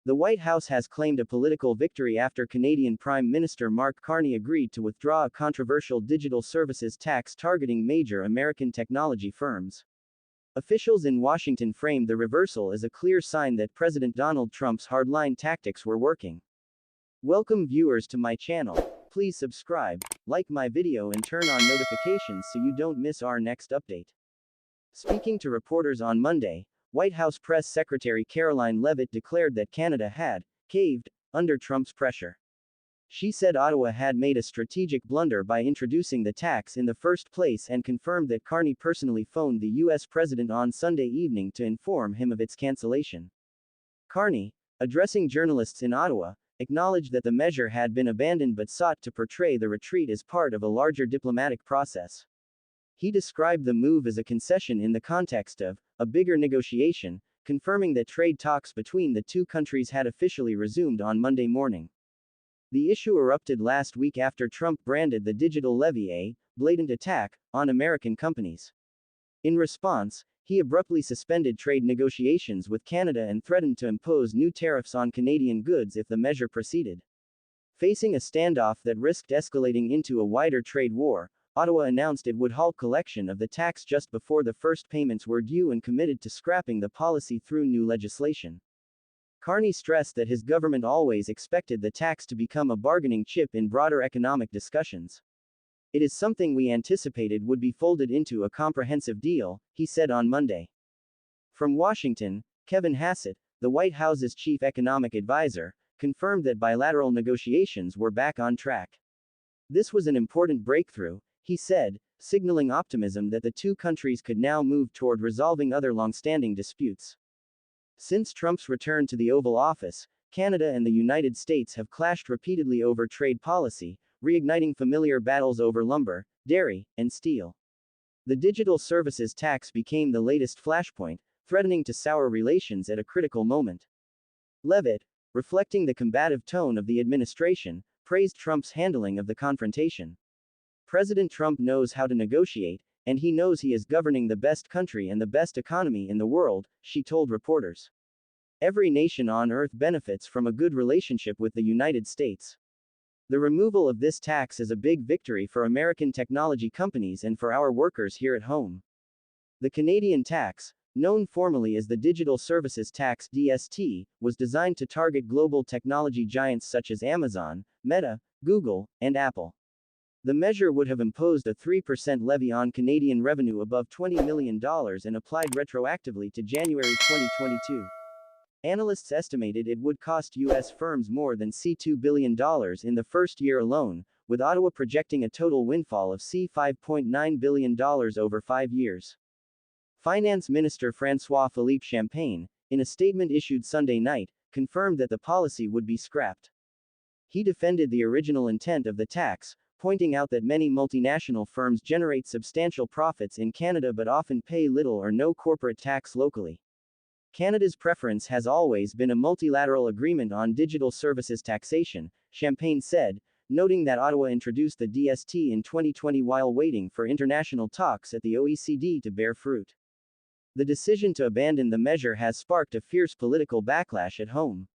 The White House has claimed a political victory after Canadian Prime Minister Mark Carney agreed to withdraw a controversial digital services tax targeting major American technology firms. Officials in Washington framed the reversal as a clear sign that President Donald Trump's hardline tactics were working. Welcome viewers to my channel. Please subscribe, like my video and turn on notifications so you don't miss our next update. Speaking to reporters on Monday, White House Press Secretary Karoline Leavitt declared that Canada had caved under Trump's pressure. She said Ottawa had made a strategic blunder by introducing the tax in the first place and confirmed that Carney personally phoned the U.S. president on Sunday evening to inform him of its cancellation. Carney, addressing journalists in Ottawa, acknowledged that the measure had been abandoned but sought to portray the retreat as part of a larger diplomatic process. He described the move as a concession in the context of a bigger negotiation, confirming that trade talks between the two countries had officially resumed on Monday morning. The issue erupted last week after Trump branded the digital levy a blatant attack on American companies. In response, he abruptly suspended trade negotiations with Canada and threatened to impose new tariffs on Canadian goods if the measure proceeded. Facing a standoff that risked escalating into a wider trade war, Ottawa announced it would halt collection of the tax just before the first payments were due and committed to scrapping the policy through new legislation. Carney stressed that his government always expected the tax to become a bargaining chip in broader economic discussions. It is something we anticipated would be folded into a comprehensive deal, he said on Monday. From Washington, Kevin Hassett, the White House's chief economic advisor, confirmed that bilateral negotiations were back on track. This was an important breakthrough, he said, signaling optimism that the two countries could now move toward resolving other long-standing disputes. Since Trump's return to the Oval Office, Canada and the United States have clashed repeatedly over trade policy, reigniting familiar battles over lumber, dairy, and steel. The digital services tax became the latest flashpoint, threatening to sour relations at a critical moment. Leavitt, reflecting the combative tone of the administration, praised Trump's handling of the confrontation. President Trump knows how to negotiate, and he knows he is governing the best country and the best economy in the world, she told reporters. Every nation on earth benefits from a good relationship with the United States. The removal of this tax is a big victory for American technology companies and for our workers here at home. The Canadian tax, known formally as the Digital Services Tax (DST), was designed to target global technology giants such as Amazon, Meta, Google, and Apple. The measure would have imposed a 3% levy on Canadian revenue above $20 million and applied retroactively to January 2022. Analysts estimated it would cost U.S. firms more than $2 billion in the first year alone, with Ottawa projecting a total windfall of $5.9 billion over 5 years. Finance Minister François-Philippe Champagne, in a statement issued Sunday night, confirmed that the policy would be scrapped. He defended the original intent of the tax, pointing out that many multinational firms generate substantial profits in Canada but often pay little or no corporate tax locally. Canada's preference has always been a multilateral agreement on digital services taxation, Champagne said, noting that Ottawa introduced the DST in 2020 while waiting for international talks at the OECD to bear fruit. The decision to abandon the measure has sparked a fierce political backlash at home.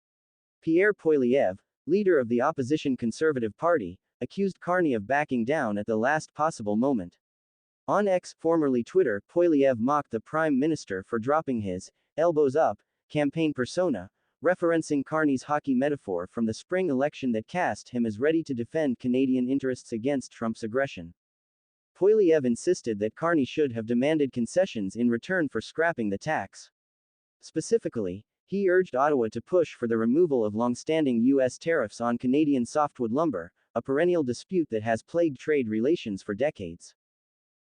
Pierre Poilievre, leader of the opposition Conservative Party, accused Carney of backing down at the last possible moment. On X, formerly Twitter, Poilievre mocked the Prime Minister for dropping his elbows up campaign persona, referencing Carney's hockey metaphor from the spring election that cast him as ready to defend Canadian interests against Trump's aggression. Poilievre insisted that Carney should have demanded concessions in return for scrapping the tax. Specifically, he urged Ottawa to push for the removal of long-standing U.S. tariffs on Canadian softwood lumber, a perennial dispute that has plagued trade relations for decades.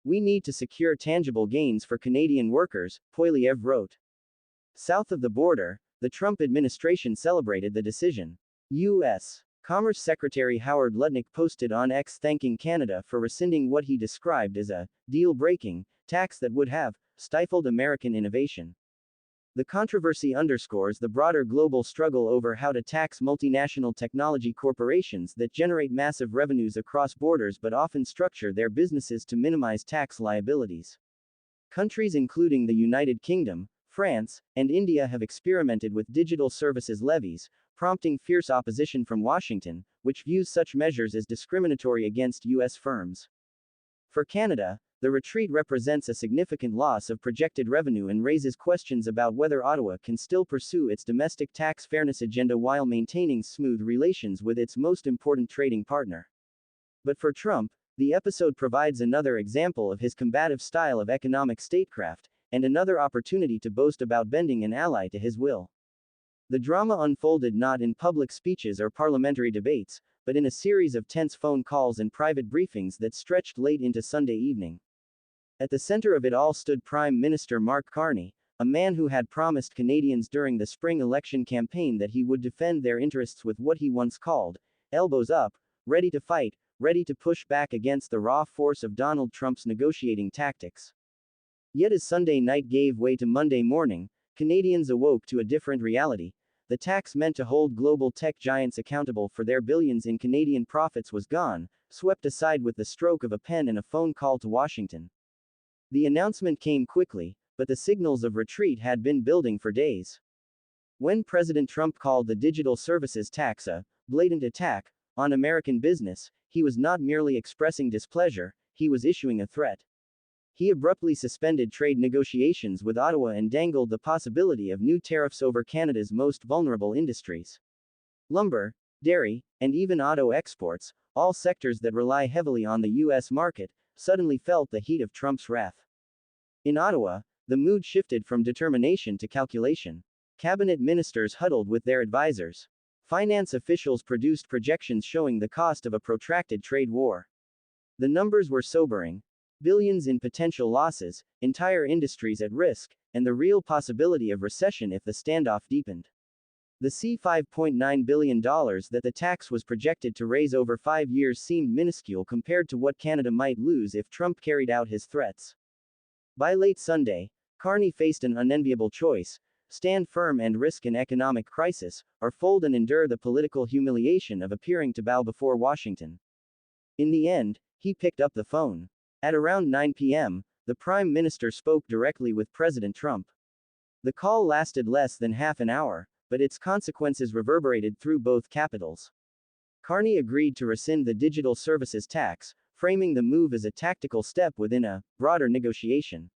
We need to secure tangible gains for Canadian workers, Poilievre wrote. South of the border, the Trump administration celebrated the decision. U.S. Commerce Secretary Howard Lutnick posted on X thanking Canada for rescinding what he described as a deal-breaking tax that would have stifled American innovation. The controversy underscores the broader global struggle over how to tax multinational technology corporations that generate massive revenues across borders but often structure their businesses to minimize tax liabilities. Countries including the United Kingdom, France and India have experimented with digital services levies, prompting fierce opposition from Washington, which views such measures as discriminatory against U.S. firms. For Canada, the retreat represents a significant loss of projected revenue and raises questions about whether Ottawa can still pursue its domestic tax fairness agenda while maintaining smooth relations with its most important trading partner. But for Trump, the episode provides another example of his combative style of economic statecraft, and another opportunity to boast about bending an ally to his will. The drama unfolded not in public speeches or parliamentary debates, but in a series of tense phone calls and private briefings that stretched late into Sunday evening. At the center of it all stood Prime Minister Mark Carney, a man who had promised Canadians during the spring election campaign that he would defend their interests with what he once called elbows up, ready to fight, ready to push back against the raw force of Donald Trump's negotiating tactics. Yet as Sunday night gave way to Monday morning, Canadians awoke to a different reality. The tax meant to hold global tech giants accountable for their billions in Canadian profits was gone, swept aside with the stroke of a pen and a phone call to Washington. The announcement came quickly, but the signals of retreat had been building for days. When President Trump called the digital services tax a blatant attack on American business, he was not merely expressing displeasure, he was issuing a threat. He abruptly suspended trade negotiations with Ottawa and dangled the possibility of new tariffs over Canada's most vulnerable industries. Lumber, dairy, and even auto exports, all sectors that rely heavily on the U.S. market, suddenly felt the heat of Trump's wrath. In Ottawa, the mood shifted from determination to calculation. Cabinet ministers huddled with their advisors. Finance officials produced projections showing the cost of a protracted trade war. The numbers were sobering. Billions in potential losses, entire industries at risk, and the real possibility of recession if the standoff deepened. The $5.9 billion that the tax was projected to raise over 5 years seemed minuscule compared to what Canada might lose if Trump carried out his threats. By late Sunday, Carney faced an unenviable choice: stand firm and risk an economic crisis, or fold and endure the political humiliation of appearing to bow before Washington. In the end, he picked up the phone. At around 9 p.m., the Prime Minister spoke directly with President Trump. The call lasted less than half an hour, but its consequences reverberated through both capitals. Carney agreed to rescind the digital services tax, framing the move as a tactical step within a broader negotiation.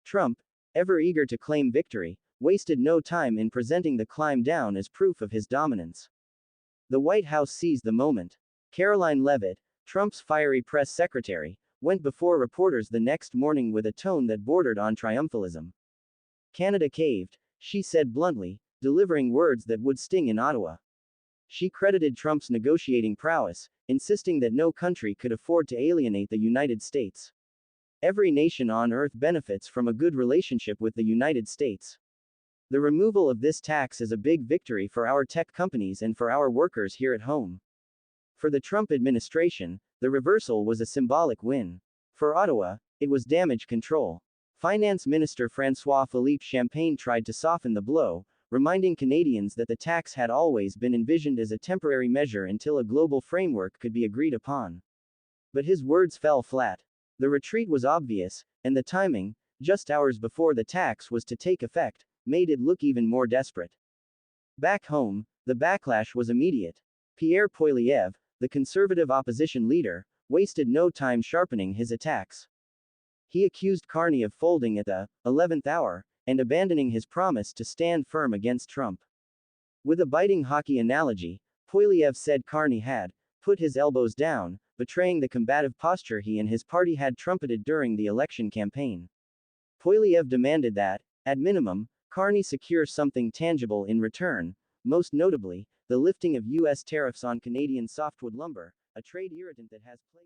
Trump, ever eager to claim victory, wasted no time in presenting the climb down as proof of his dominance. The White House seized the moment. Caroline Leavitt, Trump's fiery press secretary, went before reporters the next morning with a tone that bordered on triumphalism. Canada caved, she said bluntly, delivering words that would sting in Ottawa. She credited Trump's negotiating prowess, insisting that no country could afford to alienate the United States. Every nation on earth benefits from a good relationship with the United States. The removal of this tax is a big victory for our tech companies and for our workers here at home. For the Trump administration, the reversal was a symbolic win. For Ottawa, it was damage control. Finance Minister François-Philippe Champagne tried to soften the blow, reminding Canadians that the tax had always been envisioned as a temporary measure until a global framework could be agreed upon. But his words fell flat. The retreat was obvious, and the timing, just hours before the tax was to take effect, made it look even more desperate. Back home, the backlash was immediate. Pierre Poilievre, the conservative opposition leader, wasted no time sharpening his attacks. He accused Carney of folding at the 11th hour, and abandoning his promise to stand firm against Trump. With a biting hockey analogy, Poilievre said Carney had put his elbows down, betraying the combative posture he and his party had trumpeted during the election campaign. Poilievre demanded that, at minimum, Carney secure something tangible in return, most notably, the lifting of U.S. tariffs on Canadian softwood lumber, a trade irritant that has plagued